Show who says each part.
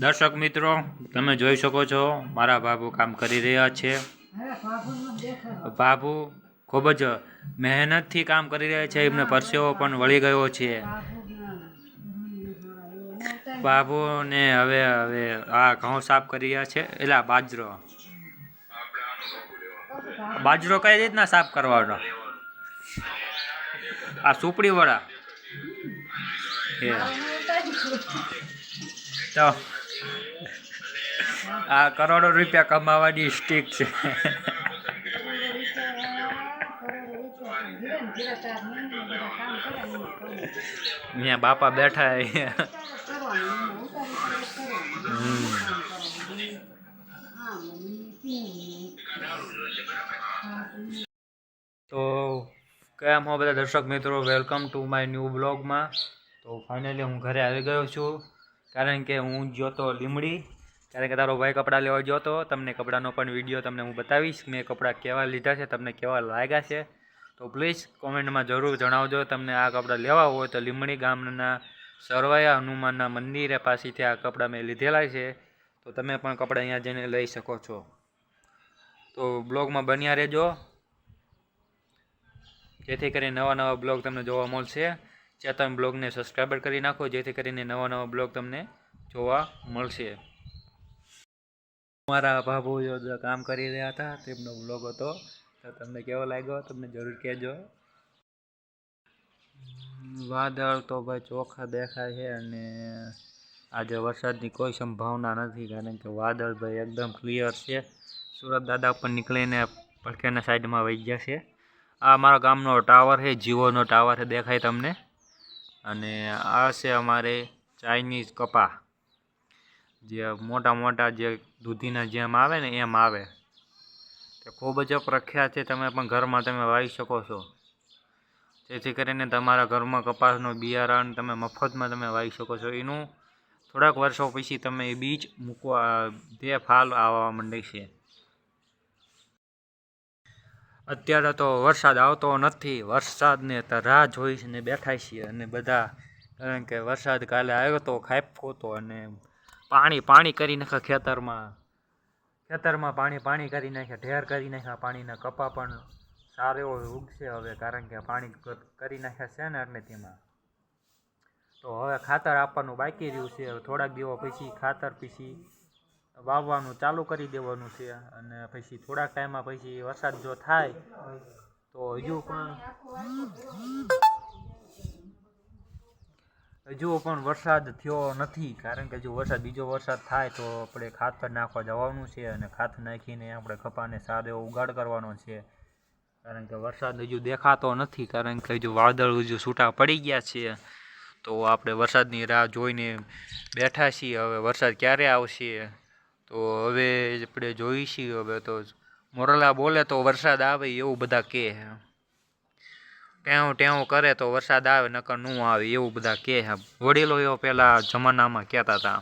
Speaker 1: દર્શક મિત્રો, તમે જોઈ શકો છો મારા બાબુ કામ કરી રહ્યા છે. બાબુ ખૂબ જ મહેનતથી કામ કરી રહ્યા છે. એમને પરસેવો પણ વળી ગયો છે. બાબુને હવે આ ઘઉં સાફ કરી રહ્યા છે. એટલે બાજરો કઈ રીતના સાફ કરવાનો? આ સુપડી વાળા તો આ કરોડો રૂપિયા કમાવાની સ્ટીક છે. અહીંયા બાપા બેઠા તો કેમ હો બધા દર્શક મિત્રો, વેલકમ ટુ માય ન્યૂ બ્લોગમાં. તો ફાઇનલી હું ઘરે આવી ગયો છું, કારણ કે હું ગયો તો લીમડી, કારણ કે તારો ભાઈ કપડાં લેવા ગયો તો. તમને કપડાનો પણ વિડીયો તમને હું બતાવીશ, મેં કપડાં કેવા લીધા છે, તમને કેવા લાગ્યા છે. તો પ્લીઝ કોમેન્ટમાં જરૂર જણાવજો. તમને આ કપડાં લેવા હોય તો લીમડી ગામના સરવૈયા હનુમાનના મંદિરે પાસેથી આ કપડાં મેં લીધેલા છે. તો તમે પણ કપડાં અહીંયા જઈને લઈ શકો છો. તો બ્લોગમાં બન્યા રહેજો, જેથી કરીને નવા બ્લોગ તમને જોવા મળશે. ચેતન બ્લોગને સબસ્ક્રાઈબર કરી નાખો, જેથી કરીને નવા બ્લોગ તમને જોવા મળશે. મારા બાબુઓ કામ કરી રહ્યા હતા, તેમનો બ્લોગ હતો. તો તમને કેવો લાગ્યો તમને જરૂર કહેજો. વાદળ તો ભાઈ ચોખ્ખા દેખાય છે, અને આજે વરસાદની કોઈ સંભાવના નથી, કારણ કે વાદળ ભાઈ એકદમ ક્લિયર છે. સુરત દાદા પણ નીકળીને પડખેના સાઈડમાં વહી ગયા છે. આ મારા ગામનો ટાવર છે, જીઓનો ટાવર છે, દેખાય તમને. અને આ છે અમારે ચાઇનીઝ કપા, જે મોટા જે દૂધીના જેમ આવે ને એમ આવે. તે ખૂબ જ પ્રખ્યાત છે. તમે પણ ઘરમાં તમે વાવી શકો છો, જેથી કરીને તમારા ઘરમાં કપાસનું બિયારણ તમે મફતમાં તમે વાવી શકો છો. એનું થોડાક વર્ષો પછી તમે એ બીજ મૂકવા તે ફાલ આવવા માંડે છે. અત્યારે તો વરસાદ આવતો નથી, વરસાદને રાહ જોઈને બેઠા છીએ અને બધા, કારણ કે વરસાદ કાલે આવ્યો તો, ખાબકો હતો, અને પાણી કરી નાખ્યા ખેતરમાં પાણી કરી નાખ્યા, ઢેર કરી નાખ્યા પાણીના. કપા પણ સારો એવો ઉગશે હવે, કારણ કે પાણી કરી નાખ્યા છે ને એટલે તેમાં. તો હવે ખાતર આપવાનું બાકી રહ્યું છે. થોડાક દિવસ પછી ખાતર પછી વાવવાનું ચાલુ કરી દેવાનું છે. અને પછી થોડાક ટાઈમમાં પછી વરસાદ જો થાય તો હજુ પણ વરસાદ થયો નથી, કારણ કે હજુ બીજો વરસાદ થાય તો આપણે ખાતર નાખવા જવાનું છે. અને ખાતર નાખીને આપણે કપાને સારો એવો ઉગાડ કરવાનો છે, કારણ કે વરસાદ હજુ દેખાતો નથી, કારણ કે હજુ વાદળ હજુ છૂટા પડી ગયા છે. તો આપણે વરસાદની રાહ જોઈને બેઠા છીએ. હવે વરસાદ ક્યારે આવશે તો હવે આપણે જોઈશું. હવે તો મોરલા બોલે તો વરસાદ આવે એવું બધા કહે. ટેવું કરે તો વરસાદ આવે, નકર ન આવે એવું બધા કહે. વડીલો એવો પહેલાં જમાનામાં કહેતા હતા.